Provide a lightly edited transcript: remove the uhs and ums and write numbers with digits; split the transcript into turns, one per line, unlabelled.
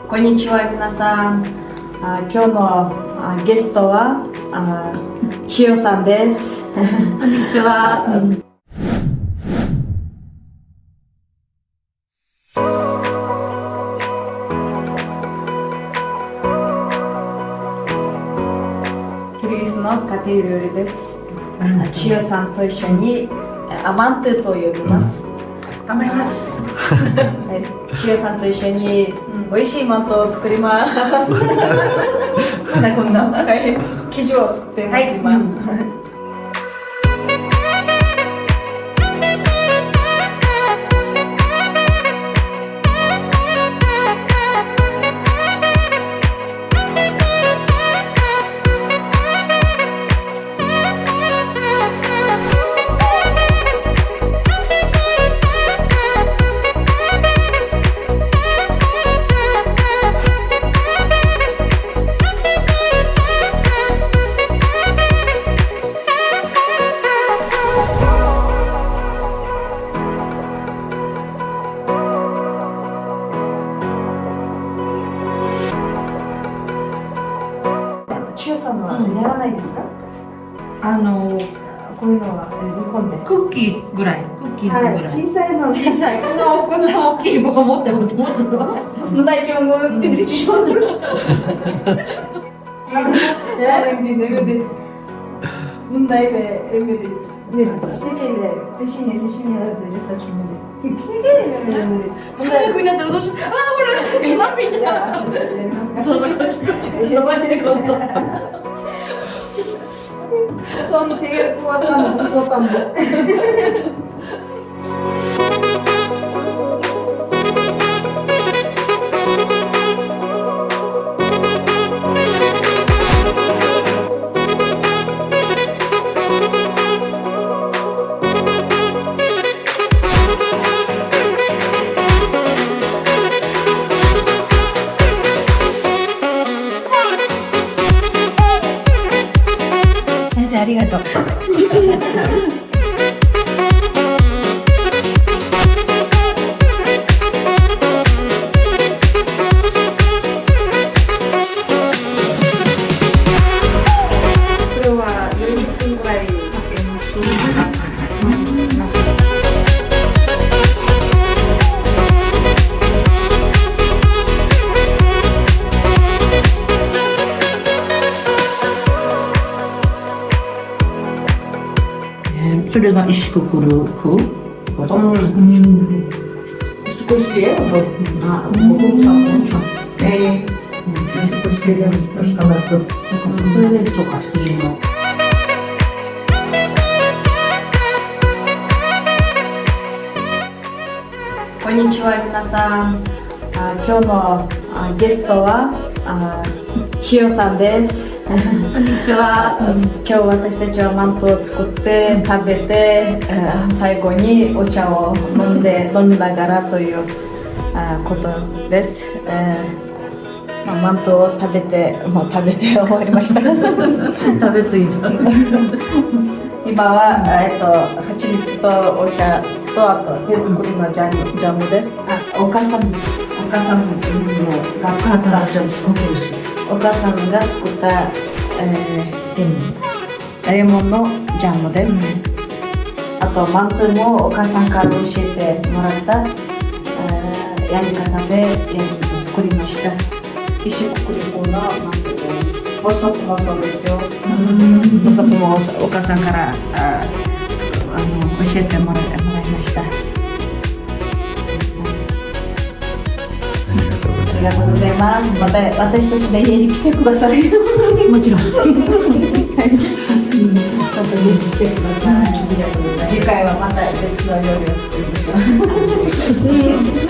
こんにちは皆さん。今日のゲストは千代さんです。
こんにちは。
イギリスの家庭料理です。千代さんと一緒にアマントゥと呼びます。
頑張ります。
千代さんと一緒に美味しいマントを作ります。
まだこんな。
生地を作っています、今。千代さんはやらないですか？こういうのは煮込んで。
クッキーぐらい。クッキーぐらい。
小さいの。
小さい。こんな大きい棒を持って持って。
大丈夫。ってしまう。Stăchele, pe cine era de ce faci mâine?
Să ne cuina de roșu. Ura, nu am uitat. Să nu mai ține cont.
Să nu te iei cu atamă, cu sotamă.
先生ありがとう。
これは40分くらいかけます。
それが石くくる風。
少しで、
あ、僕もさ、
少しで、
それでそうか、羊の。
こんにちは皆さん。今日のゲストは千代さんです。
こんにちは。
今日私たちはマントを作って食べて、最後にお茶を飲みながらということです。マントを食べて終わりました。
食べ過ぎた。
今は蜂蜜とお茶とあと手作りのジャムです。お母さんのお母さんが作ったレモンのジャムです。あとマントもお母さんから教えてもらったやり方で作りました。石くくり風のマントです。細くもそうですよ。細くもお母さんから教えてもらいました。ありがとうございます。また私たちの家に来てください。
もちろん。
次回はまた別の料理を作りましょう。